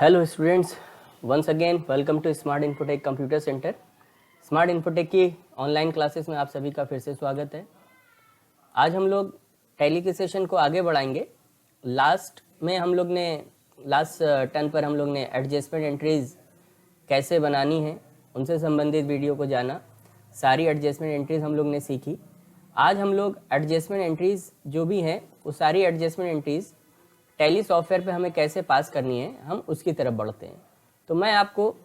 Hello students, once again welcome to Smart Infotech computer centre. Smart Infotech की online classes में आप सभी का फिर से स्वागत है। आज हम लोग टैली के सेशन को आगे बढ़ाएंगे। लास्ट टर्न पर हम लोग ने एडजस्टमेंट एंट्रीज कैसे बनानी है उनसे संबंधित वीडियो को जाना। सारी एडजस्टमेंट एंट्रीज हम लोग ने सीखी। आज हम लोग एडजस्टमेंट एंट्रीज जो भी हैं वो सारी एडजस्टमेंट एंट्रीज टैली सॉफ्टवेयर पे हमें कैसे पास करनी है हम उसकी तरफ बढ़ते हैं। तो मैं आपको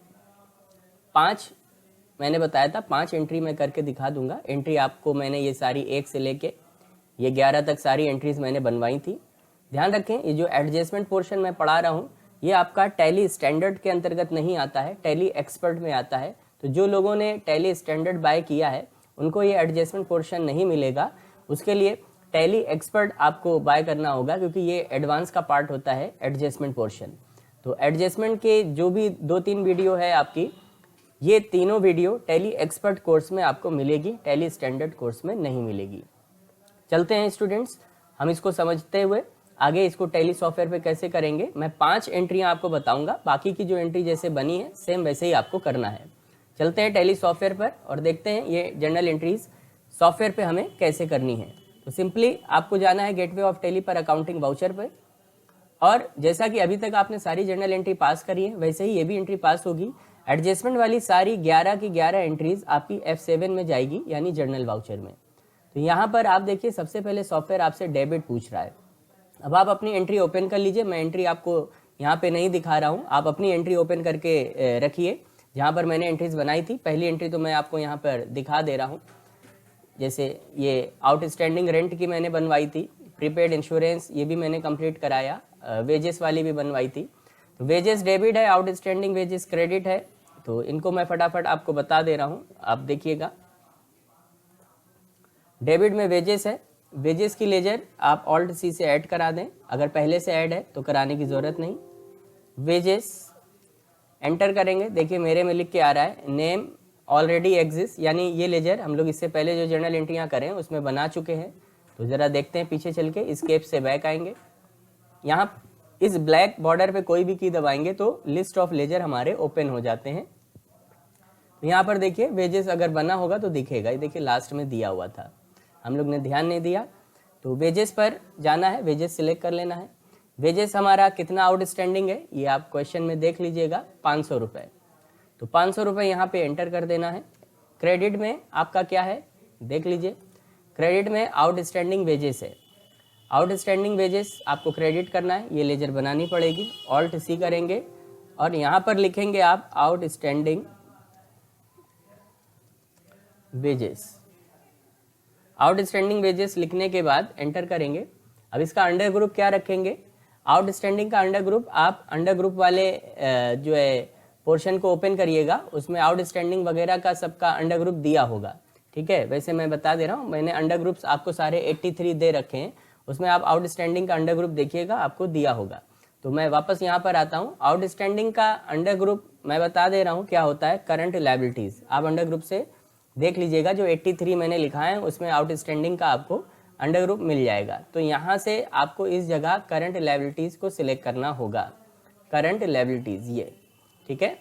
मैंने बताया था 5 एंट्री मैं करके दिखा दूंगा। एंट्री आपको मैंने ये सारी 1 से लेके ये 11 तक सारी एंट्रीज मैंने बनवाई थी। ध्यान रखें, ये जो एडजस्टमेंट पोर्शन मैं पढ़ा रहा हूँ ये आपका टैली स्टैंडर्ड के अंतर्गत नहीं आता है, टैली एक्सपर्ट में आता है। तो जो लोगों ने टैली स्टैंडर्ड बाय किया है उनको ये एडजस्टमेंट पोर्शन नहीं मिलेगा। उसके लिए टैली एक्सपर्ट आपको बाय करना होगा, क्योंकि ये एडवांस का पार्ट होता है एडजस्टमेंट पोर्शन। तो एडजस्टमेंट के जो भी 2-3 वीडियो है आपकी, ये तीनों वीडियो टैली एक्सपर्ट कोर्स में आपको मिलेगी, टैली स्टैंडर्ड कोर्स में नहीं मिलेगी। चलते हैं स्टूडेंट्स, हम इसको समझते हुए आगे इसको टैली सॉफ्टवेयर पे कैसे करेंगे। मैं 5 एंट्रियाँ आपको बताऊंगा, बाकी की जो एंट्री जैसे बनी है सेम वैसे ही आपको करना है। चलते हैं टैली सॉफ्टवेयर पर और देखते हैं ये जनरल एंट्रीज सॉफ्टवेयर पे हमें कैसे करनी है। तो सिंपली आपको जाना है गेटवे ऑफ टैली पर अकाउंटिंग वाउचर पर, और जैसा कि अभी तक आपने सारी जनरल एंट्री पास करी है वैसे ही ये भी एंट्री पास होगी। एडजस्टमेंट वाली सारी 11 की 11 एंट्रीज आपकी F7 में जाएगी, यानी जर्नल वाउचर में। तो यहाँ पर आप देखिए, सबसे पहले सॉफ्टवेयर आपसे डेबिट पूछ रहा है। अब आप अपनी एंट्री ओपन कर लीजिए। मैं एंट्री आपको यहाँ पे नहीं दिखा रहा हूँ, आप अपनी एंट्री ओपन करके रखिए जहाँ पर मैंने एंट्रीज बनाई थी। पहली एंट्री तो मैं आपको यहाँ पर दिखा दे रहा हूँ। जैसे ये आउटस्टैंडिंग रेंट की मैंने बनवाई थी, प्रीपेड इंश्योरेंस ये भी मैंने कंप्लीट कराया, वेजेस वाली भी बनवाई थी। तो वेजेस डेबिट है, आउटस्टैंडिंग वेजेस क्रेडिट है। तो इनको मैं फटाफट आपको बता दे रहा हूँ, आप देखिएगा। डेबिट में वेजेस है, वेजेस की लेजर आप ऑल्ट सी से ऐड करा दें, अगर पहले से ऐड है तो कराने की ज़रूरत नहीं। वेजेस एंटर करेंगे, देखिए मेरे में लिख के आ रहा है नेम ऑलरेडी एग्जिस्ट, यानी ये लेजर हम लोग इससे पहले जो जर्नल एंट्रियाँ करें उसमें बना चुके हैं। तो ज़रा देखते हैं पीछे चल के, एस्केप से बैक आएंगे। यहाँ इस ब्लैक बॉर्डर पे कोई भी की दबाएंगे तो लिस्ट ऑफ लेजर हमारे ओपन हो जाते हैं। तो यहाँ पर देखिए वेजेस अगर बना होगा तो दिखेगा, ये देखिए लास्ट में दिया हुआ था, हम लोग ने ध्यान नहीं दिया। तो वेजेस पर जाना है, वेजेस सिलेक्ट कर लेना है। वेजेस हमारा कितना आउटस्टैंडिंग है ये आप क्वेश्चन में देख लीजिएगा, 500 रुपये। तो 500 रुपये यहाँ पे एंटर कर देना है। क्रेडिट में आपका क्या है देख लीजिए, क्रेडिट में आउटस्टैंडिंग वेजेस है। आउटस्टैंडिंग वेजेस आपको क्रेडिट करना है, ये लेजर बनानी पड़ेगी, ऑल्ट सी करेंगे और यहाँ पर लिखेंगे आप आउटस्टैंडिंग वेजेस। आउटस्टैंडिंग वेजेस लिखने के बाद एंटर करेंगे। अब इसका अंडर ग्रुप क्या रखेंगे, आउटस्टैंडिंग का अंडर ग्रुप, आप अंडर ग्रुप वाले जो है पोर्शन को ओपन करिएगा, उसमें आउटस्टैंडिंग वगैरह का सबका अंडर ग्रुप दिया होगा। ठीक है, वैसे मैं बता दे रहा हूँ, मैंने अंडर ग्रुप्स आपको सारे 83 दे रखे हैं, उसमें आप आउटस्टैंडिंग का अंडर ग्रुप देखिएगा, आपको दिया होगा। तो मैं वापस यहाँ पर आता हूँ। आउटस्टैंडिंग का अंडर ग्रुप मैं बता दे रहा हूँ क्या होता है, करंट लायबिलिटीज। आप अंडर ग्रुप से देख लीजिएगा, जो 83 मैंने लिखा है उसमें आउटस्टैंडिंग का आपको अंडर ग्रुप मिल जाएगा। तो यहाँ से आपको इस जगह करंट लायबिलिटीज को सिलेक्ट करना होगा, करंट लायबिलिटीज ये, ठीक है।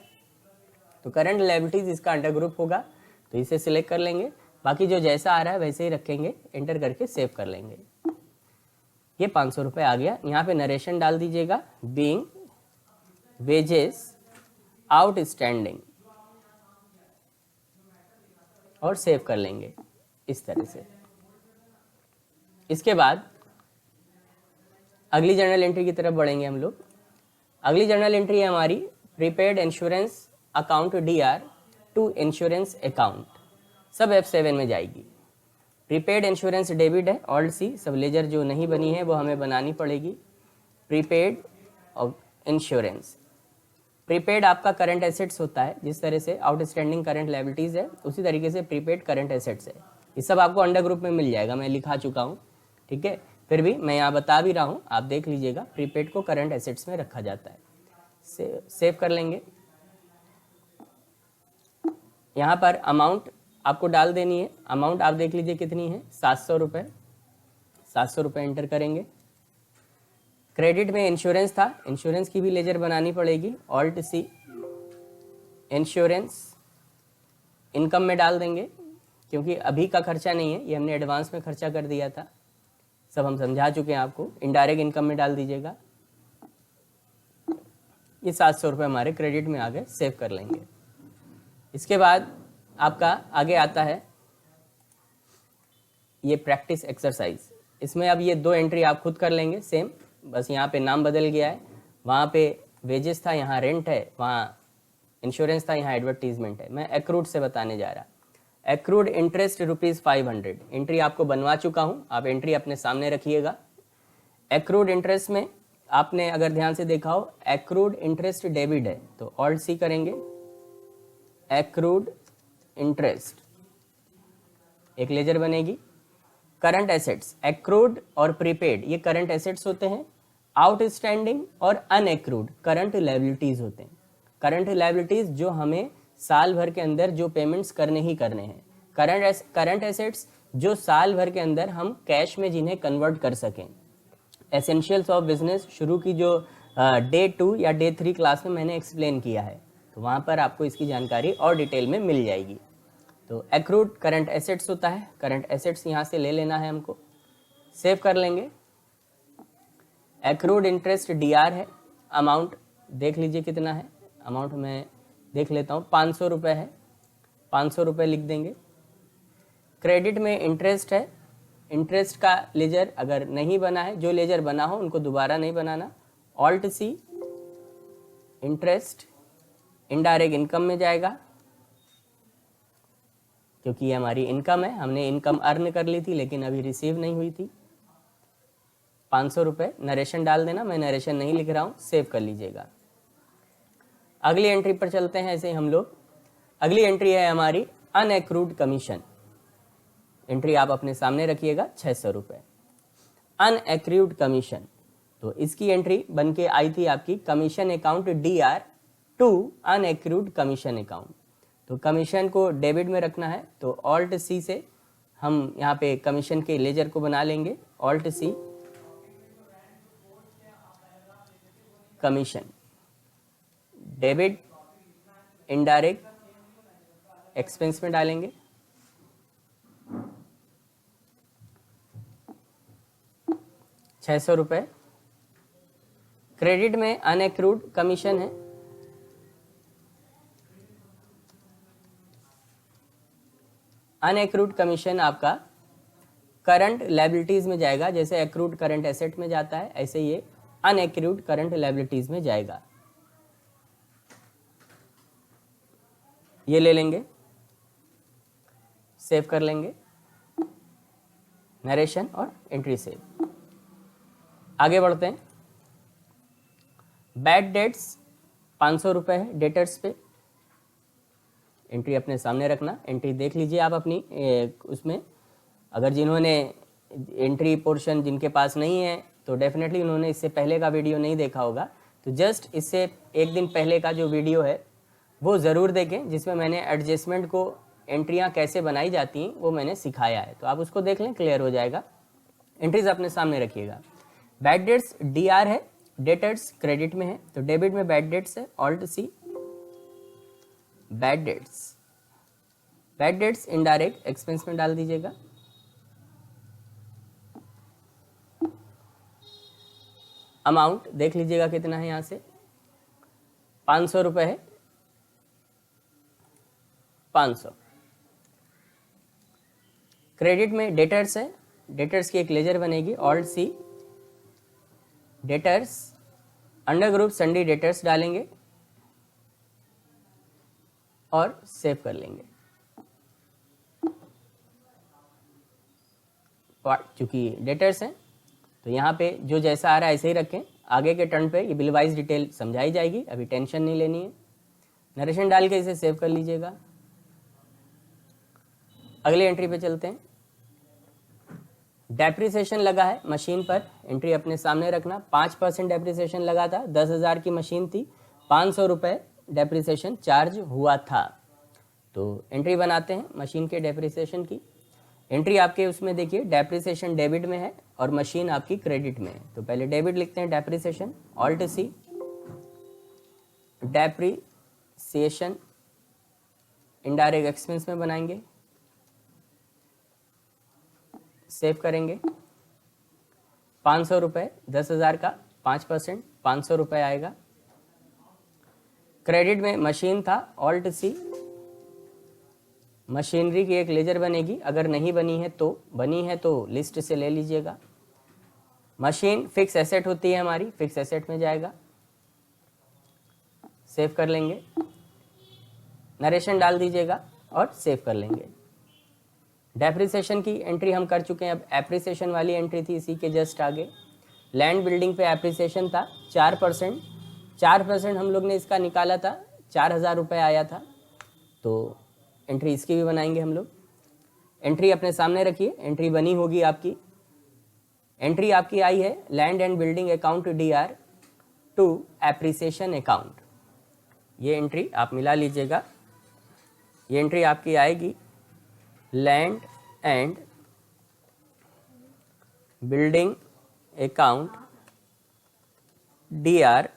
तो करंट लायबिलिटीज इसका अंडर ग्रुप होगा, तो इसे सिलेक्ट कर लेंगे। बाकी जो जैसा आ रहा है वैसे ही रखेंगे, एंटर करके सेव कर लेंगे। ये 500 रुपये आ गया। यहाँ पे नरेशन डाल दीजिएगा, बीइंग वेजेस आउटस्टैंडिंग, और सेव कर लेंगे इस तरह से। इसके बाद अगली जर्नल एंट्री की तरफ बढ़ेंगे हम लोग। अगली जर्नल एंट्री है हमारी prepaid insurance account DR to insurance account, सब F7 में जाएगी। प्रीपेड इंश्योरेंस डेबिट है, ऑल्ट सी, सब लेजर जो नहीं बनी है वो हमें बनानी पड़ेगी। प्रीपेड ऑफ इंश्योरेंस, प्रीपेड आपका करंट एसेट्स होता है, जिस तरह से आउटस्टैंडिंग करंट लायबिलिटीज है उसी तरीके से प्रीपेड करंट एसेट्स है। ये सब आपको अंडर ग्रुप में मिल जाएगा, मैं लिखा चुका हूँ, ठीक है। फिर भी मैं यहाँ बता भी रहा हूँ, आप देख लीजिएगा। प्रीपेड को करंट एसेट्स में रखा जाता है। सेव कर लेंगे। यहाँ पर अमाउंट आपको डाल देनी है, अमाउंट आप देख लीजिए कितनी है, 700 रुपये। 700 रुपये एंटर करेंगे। क्रेडिट में इंश्योरेंस था, इंश्योरेंस की भी लेजर बनानी पड़ेगी, ऑल्ट सी, इंश्योरेंस इनकम में डाल देंगे क्योंकि अभी का खर्चा नहीं है, ये हमने एडवांस में खर्चा कर दिया था, सब हम समझा चुके हैं आपको। इनडायरेक्ट इनकम में डाल दीजिएगा। ये 700 रुपये हमारे क्रेडिट में आ गए, सेव कर लेंगे। इसके बाद आपका आगे आता है ये प्रैक्टिस एक्सरसाइज। इसमें अब ये 2 एंट्री आप खुद कर लेंगे सेम, बस यहाँ पे नाम बदल गया है, वहाँ पे वेजेस था, यहाँ रेंट है, वहाँ इंश्योरेंस था, यहाँ एडवर्टीजमेंट है। मैं एक्रूड से बताने जा रहा। एक्रूड इंटरेस्ट ₹500 एंट्री आपको बनवा चुका हूँ, आप एंट्री अपने सामने रखिएगा। एक्रूड इंटरेस्ट में आपने अगर ध्यान से देखा हो, एक्रूड इंटरेस्ट डेबिट है तो ऑल्ट सी करेंगे, एक्रूड इंटरेस्ट एक लेजर बनेगी। करंट एसेट्स, एक्रूड और प्रीपेड ये करंट एसेट्स होते हैं, आउटस्टैंडिंग और अनएक्रूड करंट लायबिलिटीज होते हैं। करंट लायबिलिटीज जो हमें साल भर के अंदर जो पेमेंट्स करने ही करने हैं। करंट एसेट्स जो साल भर के अंदर हम कैश में जिन्हें कन्वर्ट कर सकें। एसेंशियल्स ऑफ बिजनेस शुरू की जो डे 2 या डे 3 क्लास में मैंने एक्सप्लेन किया है, तो वहाँ पर आपको इसकी जानकारी और डिटेल में मिल जाएगी। तो एक्रूड करंट एसेट्स होता है, करंट एसेट्स यहाँ से ले लेना है हमको, सेव कर लेंगे। एक्रूड इंटरेस्ट डीआर है, अमाउंट देख लीजिए कितना है, अमाउंट मैं देख लेता हूँ, 500 रुपये है, 500 रुपये लिख देंगे। क्रेडिट में इंटरेस्ट है, इंटरेस्ट का लेजर अगर नहीं बना है, जो लेजर बना हो उनको दोबारा नहीं बनाना, alt C, interest indirect income में जाएगा क्योंकि ये हमारी इनकम है, हमने इनकम अर्न कर ली थी लेकिन अभी रिसीव नहीं हुई थी। 500 रुपये नरेशन डाल देना, मैं नरेशन नहीं लिख रहा हूँ, सेव कर लीजिएगा। अगली एंट्री पर चलते हैं ऐसे ही हम लोग। अगली एंट्री है हमारी अनएक्रूड कमीशन। एंट्री आप अपने सामने रखिएगा, 600 रुपये अनएक्रूड कमीशन। तो इसकी एंट्री बन के आई थी आपकी commission account DR to unaccrued commission account. तो कमीशन को डेबिट में रखना है तो ऑल्ट सी से हम यहाँ पे कमीशन के लेजर को बना लेंगे, alt C, commission debit indirect expense में डालेंगे। ₹600 क्रेडिट में अनएक्रूड कमीशन है, अनएक्रूड कमीशन आपका करंट लायबिलिटीज में जाएगा, जैसे एक्रूड करंट एसेट में जाता है ऐसे ये अनएक्रूड करंट लायबिलिटीज में जाएगा। ये ले लेंगे, सेव कर लेंगे, नरेशन और एंट्री सेव। आगे बढ़ते हैं। बैड डेट्स 500 रुपये है डेटर्स पे, एंट्री अपने सामने रखना। एंट्री देख लीजिए आप अपनी उसमें, अगर जिन्होंने एंट्री पोर्शन जिनके पास नहीं है तो डेफिनेटली उन्होंने इससे पहले का वीडियो नहीं देखा होगा, तो जस्ट इससे एक दिन पहले का जो वीडियो है वो ज़रूर देखें, जिसमें मैंने एडजस्टमेंट को एंट्रियां कैसे बनाई जाती हैं वो मैंने सिखाया है, तो आप उसको देख लें, क्लियर हो जाएगा। एंट्रीज अपने सामने रखिएगा। बैड डेट्स DR है, डेटर्स क्रेडिट में है तो डेबिट में बैड डेट्स है, alt C, bad debts, bad debts indirect expense में डाल दीजिएगा। अमाउंट देख लीजिएगा कितना है, यहाँ से 500 रुपये है, 500। क्रेडिट में डेटर्स है, डेटर्स की एक लेजर बनेगी, alt C, debtors under group sundry debtors डालेंगे और सेव कर लेंगे। चूंकि डेटर्स हैं तो यहाँ पे जो जैसा आ रहा है ऐसे ही रखें, आगे के टर्न पे ये बिल वाइज डिटेल समझाई जाएगी, अभी टेंशन नहीं लेनी है। नरेशन डाल के इसे सेव कर लीजिएगा। अगली एंट्री पे चलते हैं। डेप्रिसिएशन लगा है मशीन पर, एंट्री अपने सामने रखना। 5% डेप्रिसिएशन लगा था, 10,000 की मशीन थी, 500 रुपये डेप्रिसिएशन चार्ज हुआ था। तो एंट्री बनाते हैं मशीन के डेप्रिसिएशन की। एंट्री आपके उसमें देखिए डेप्रिसिएशन डेबिट में है और मशीन आपकी क्रेडिट में है। तो पहले डेबिट लिखते हैं, depreciation, alt C, depreciation indirect expense में बनाएंगे, सेव करेंगे। 500 रुपये, 10,000 का 5%, 500 रुपये आएगा। क्रेडिट में मशीन था, ऑल्ट सी, मशीनरी की एक लेजर बनेगी, अगर नहीं बनी है तो, बनी है तो लिस्ट से ले लीजिएगा। मशीन फिक्स एसेट होती है हमारी, फिक्स एसेट में जाएगा, सेव कर लेंगे। नरेशन डाल दीजिएगा और सेव कर लेंगे। डेप्रिसिएशन की एंट्री हम कर चुके हैं, अब एप्रिसिएशन वाली एंट्री थी इसी के जस्ट आगे। लैंड बिल्डिंग पे एप्रिसिएशन था 4%, 4% हम लोग ने इसका निकाला था, 4,000 रुपये आया था, तो एंट्री इसकी भी बनाएंगे हम लोग। एंट्री अपने सामने रखिए, एंट्री बनी होगी आपकी। एंट्री आपकी आई है land and building account DR to appreciation account. ये एंट्री आप मिला लीजिएगा। ये एंट्री आपकी आएगी land and building account DR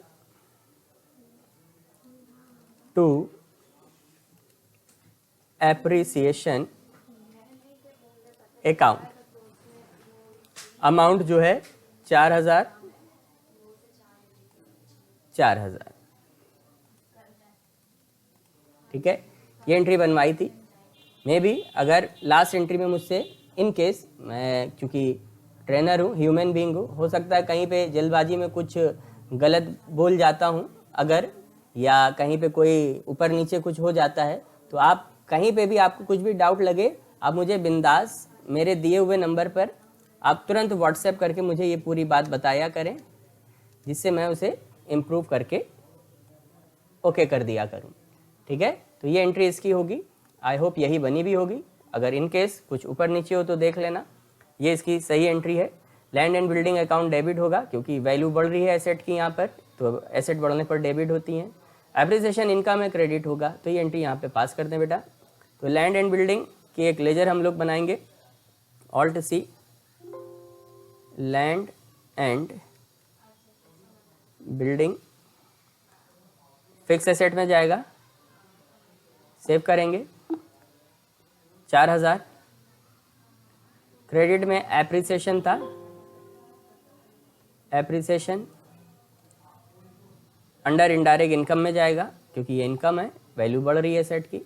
to appreciation account. Amount जो है 4,000, 4,000, ठीक है। ये एंट्री बनवाई थी। मे भी अगर लास्ट एंट्री में मुझसे इन केस, मैं क्योंकि ट्रेनर हूँ, ह्यूमन बीइंग हूँ, हो सकता है कहीं पे जल्दबाजी में कुछ गलत बोल जाता हूँ अगर, या कहीं पे कोई ऊपर नीचे कुछ हो जाता है, तो आप कहीं पे भी आपको कुछ भी डाउट लगे, आप मुझे बिंदास मेरे दिए हुए नंबर पर आप तुरंत व्हाट्सएप करके मुझे ये पूरी बात बताया करें, जिससे मैं उसे इम्प्रूव करके ओके कर दिया करूँ, ठीक है। तो ये एंट्री इसकी होगी। आई होप यही बनी भी होगी, अगर इन केस कुछ ऊपर नीचे हो तो देख लेना। ये इसकी सही एंट्री है। Land and building account debit होगा क्योंकि वैल्यू बढ़ रही है एसेट की यहाँ पर, तो एसेट बढ़ने पर डेबिट होती हैं। एप्रिसिएशन इनकम में क्रेडिट होगा, तो ये एंट्री यहाँ पे पास कर दें बेटा। तो लैंड एंड बिल्डिंग की एक लेजर हम लोग बनाएंगे, alt C, land and building, fix asset में जाएगा, सेव करेंगे। 4,000 क्रेडिट में एप्रिसिएशन था, एप्रिसिएशन अंडर इनडायरेक्ट इनकम में जाएगा क्योंकि ये इनकम है, वैल्यू बढ़ रही है एसेट की।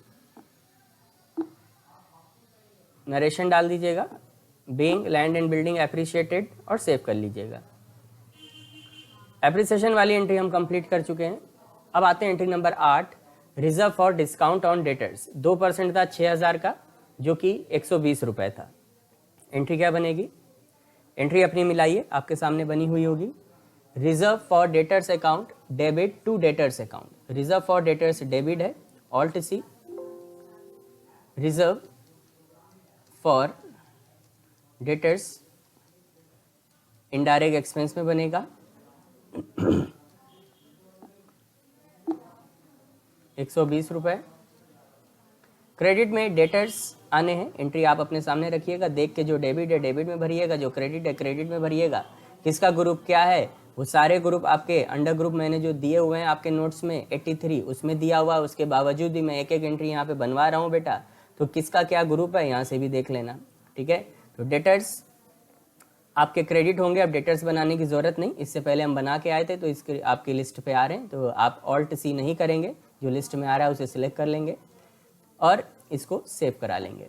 नरेशन डाल दीजिएगा, being land and building appreciated, और सेव कर लीजिएगा। एप्रिसिएशन वाली एंट्री हम कंप्लीट कर चुके हैं। अब आते हैं entry number 8, reserve for discount on debtors. 2% था 6,000 का, जो कि 120 रुपये था। एंट्री क्या बनेगी? एंट्री अपनी मिलाइए, आपके सामने बनी हुई होगी। Reserve for debtors account debit to debtors account. Reserve for debtors debit है, alt C. Reserve for debtors indirect expense में बनेगा 120 रुपये। क्रेडिट में डेटर्स आने हैं, एंट्री आप अपने सामने रखिएगा, देख के जो डेबिट है डेबिट में भरिएगा, जो क्रेडिट है क्रेडिट में भरिएगा। किसका ग्रुप क्या है, वो सारे ग्रुप आपके अंडर ग्रुप मैंने जो दिए हुए हैं आपके नोट्स में 83 उसमें दिया हुआ, उसके बावजूद भी मैं एक एक एंट्री यहाँ पे बनवा रहा हूँ बेटा, तो किसका क्या ग्रुप है यहाँ से भी देख लेना, ठीक है। तो डेटर्स आपके क्रेडिट होंगे, अब डेटर्स बनाने की ज़रूरत नहीं, इससे पहले हम बना के आए थे तो इसके आपकी लिस्ट पे आ रहे हैं, तो आप ऑल्ट सी नहीं करेंगे, जो लिस्ट में आ रहा है उसे सिलेक्ट कर लेंगे और इसको सेव करा लेंगे।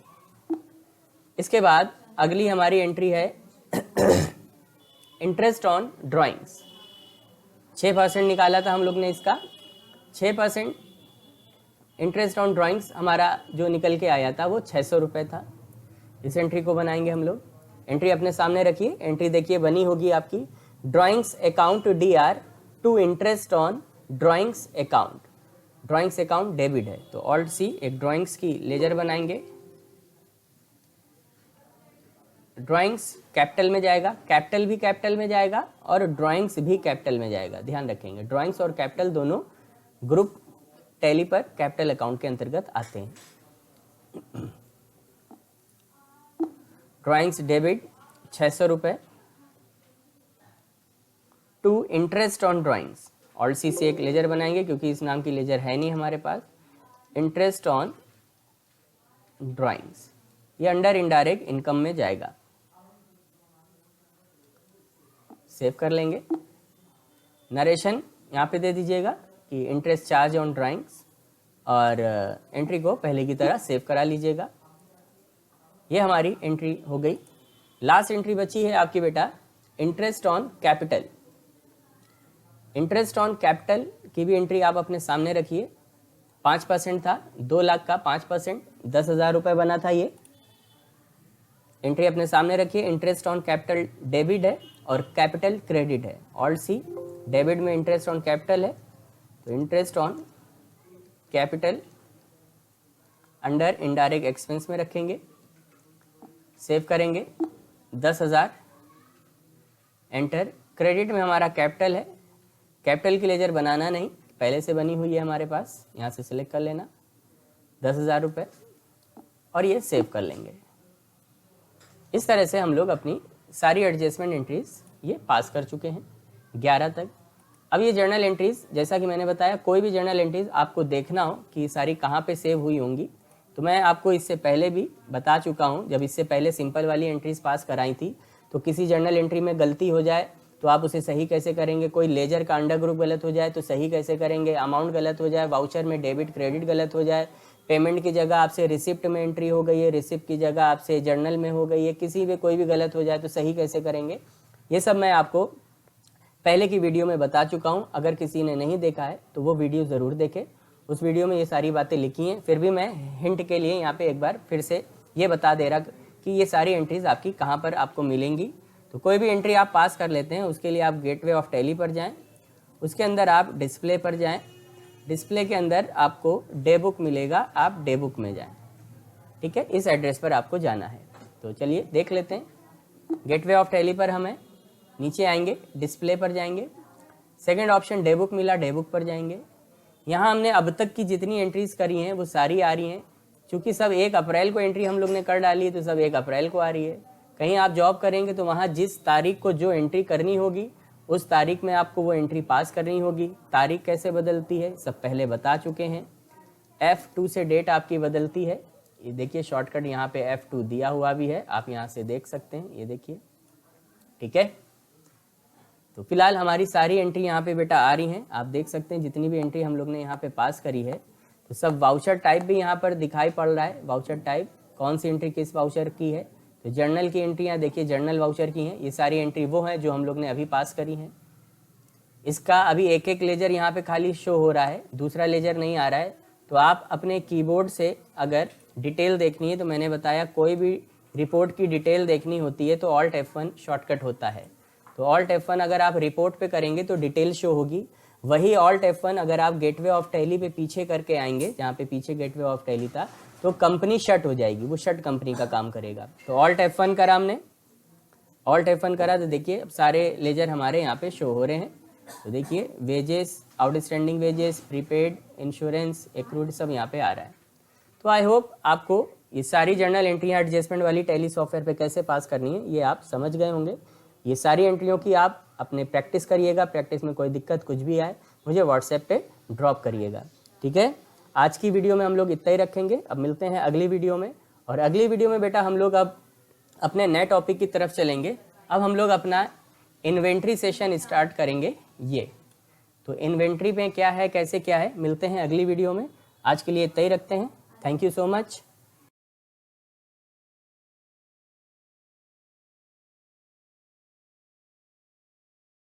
इसके बाद अगली हमारी एंट्री है इंटरेस्ट ऑन ड्राइंग्स। 6% निकाला था हम लोग ने इसका, 6% इंटरेस्ट ऑन ड्राइंग्स हमारा जो निकल के आया था वो 600 रुपये था। इस एंट्री को बनाएंगे हम लोग। एंट्री अपने सामने रखिए, एंट्री देखिए बनी होगी आपकी, drawings account DR to interest on drawings account. Drawings account debit है, तो ऑल्ट सी एक ड्राइंग्स की लेजर बनाएंगे। ड्राइंग्स कैपिटल में जाएगा, कैपिटल भी कैपिटल में जाएगा और ड्राइंग्स भी कैपिटल में जाएगा, ध्यान रखेंगे। ड्राइंग्स और कैपिटल दोनों ग्रुप टैली पर कैपिटल अकाउंट के अंतर्गत आते हैं। ड्राइंग्स डेबिट 600 रुपये। To interest on drawings, alt C से एक लेजर बनाएंगे क्योंकि इस नाम की लेजर है नहीं हमारे पास। इंटरेस्ट ऑन ड्राइंग्स ये अंडर इनडायरेक्ट इनकम में जाएगा। सेव कर लेंगे। नरेशन यहाँ पे दे दीजिएगा कि इंटरेस्ट चार्ज ऑन ड्राइंग्स, और एंट्री को पहले की तरह सेव करा लीजिएगा। ये हमारी एंट्री हो गई। लास्ट एंट्री बची है आपकी बेटा interest on capital. Interest on capital की भी एंट्री आप अपने सामने रखिए। 5% था, 2 लाख का 5% 10,000 रुपये बना था। ये एंट्री अपने सामने रखिए। इंटरेस्ट ऑन कैपिटल डेबिट है और कैपिटल क्रेडिट है। ऑल्ट सी, डेबिट में इंटरेस्ट ऑन कैपिटल है तो interest on capital under indirect expense में रखेंगे। सेव करेंगे। 10,000 एंटर। क्रेडिट में हमारा कैपिटल है, कैपिटल की लेजर बनाना नहीं, पहले से बनी हुई है हमारे पास, यहाँ से सिलेक्ट कर लेना 10,000 रुपये और ये सेव कर लेंगे। इस तरह से हम लोग अपनी सारी एडजस्टमेंट एंट्रीज ये पास कर चुके हैं 11 तक। अब ये जर्नल एंट्रीज, जैसा कि मैंने बताया, कोई भी जर्नल एंट्रीज आपको देखना हो कि सारी कहाँ पे सेव हुई होंगी तो मैं आपको इससे पहले भी बता चुका हूँ। जब इससे पहले सिंपल वाली एंट्रीज पास कराई थी तो किसी जर्नल एंट्री में गलती हो जाए तो आप उसे सही कैसे करेंगे, कोई लेजर का अंडर ग्रुप गलत हो जाए तो सही कैसे करेंगे, अमाउंट गलत हो जाए, वाउचर में डेबिट क्रेडिट गलत हो जाए, पेमेंट की जगह आपसे रिसिप्ट में एंट्री हो गई है, रिसिप्ट की जगह आपसे जर्नल में हो गई है, किसी भी कोई भी गलत हो जाए तो सही कैसे करेंगे, ये सब मैं आपको पहले की वीडियो में बता चुका हूँ। अगर किसी ने नहीं देखा है तो वो वीडियो ज़रूर देखे, उस वीडियो में ये सारी बातें लिखी हैं। फिर भी मैं हिंट के लिए यहाँ पे एक बार फिर से ये बता दे रहा कि ये सारी एंट्रीज आपकी कहाँ पर आपको मिलेंगी। तो कोई भी एंट्री आप पास कर लेते हैं उसके लिए आप गेटवे ऑफ टैली पर जाएं, उसके अंदर आप डिस्प्ले पर जाएं, डिस्प्ले के अंदर आपको डे बुक मिलेगा, आप डे बुक में जाएं। ठीक है, इस एड्रेस पर आपको जाना है। तो चलिए देख लेते हैं। गेटवे ऑफ टैली पर हमें नीचे आएंगे, डिस्प्ले पर जाएंगे, सेकंड ऑप्शन डे बुक मिला, डे बुक पर जाएंगे। यहाँ हमने अब तक की जितनी एंट्रीज करी हैं वो सारी आ रही हैं। चूँकि सब 1 अप्रैल को एंट्री हम लोग ने कर डाली है तो सब 1 अप्रैल को आ रही है। कहीं आप जॉब करेंगे तो वहाँ जिस तारीख को जो एंट्री करनी होगी उस तारीख में आपको वो एंट्री पास करनी होगी। तारीख कैसे बदलती है सब पहले बता चुके हैं। F2 से डेट आपकी बदलती है। ये देखिए शॉर्टकट यहाँ पे F2 दिया हुआ भी है, आप यहाँ से देख सकते हैं, ये देखिए। ठीक है, तो फिलहाल हमारी सारी एंट्री यहाँ पे बेटा आ रही हैं। आप देख सकते हैं जितनी भी एंट्री हम लोग ने यहाँ पे पास करी है तो सब वाउचर टाइप भी यहाँ पर दिखाई पड़ रहा है। वाउचर टाइप कौन सी एंट्री किस वाउचर की है, तो जर्नल की एंट्रियाँ देखिए जर्नल वाउचर की हैं। ये सारी एंट्री वो हैं जो हम लोग ने अभी पास करी हैं। इसका अभी एक एक लेजर यहाँ पे खाली शो हो रहा है, दूसरा लेजर नहीं आ रहा है। तो आप अपने कीबोर्ड से अगर डिटेल देखनी है तो मैंने बताया कोई भी रिपोर्ट की डिटेल देखनी होती है तो ऑल्ट F1 शॉर्टकट होता है। तो ऑल्ट F1 अगर आप रिपोर्ट पे करेंगे तो डिटेल शो होगी। वही ऑल्ट F1 अगर आप गेटवे ऑफ टैली पे पीछे करके आएंगे, जहाँ पे पीछे गेटवे ऑफ टैली था, तो कंपनी शट हो जाएगी, वो शट कंपनी का काम करेगा। तो ऑल्ट F1 करा हमने, ऑल्ट F1 करा तो देखिए अब सारे लेजर हमारे यहाँ पे शो हो रहे हैं। तो देखिए wages, outstanding wages, prepaid, insurance, accrued सब यहाँ पे आ रहा है। तो आई होप आपको ये सारी जर्नल एंट्रियाँ एडजस्टमेंट वाली टैली सॉफ्टवेयर पे कैसे पास करनी है ये आप समझ गए होंगे। ये सारी एंट्रियों की आप अपने प्रैक्टिस करिएगा। प्रैक्टिस में कोई दिक्कत कुछ भी आए मुझे व्हाट्सएप पे ड्रॉप करिएगा। ठीक है, आज की वीडियो में हम लोग इतना ही रखेंगे। अब मिलते हैं अगली वीडियो में, और अगली वीडियो में बेटा हम लोग अब अपने नए टॉपिक की तरफ चलेंगे। अब हम लोग अपना इन्वेंट्री सेशन स्टार्ट करेंगे। ये तो इन्वेंट्री में क्या है, कैसे क्या है, मिलते हैं अगली वीडियो में। आज के लिए इतना ही रखते हैं। Thank you so much.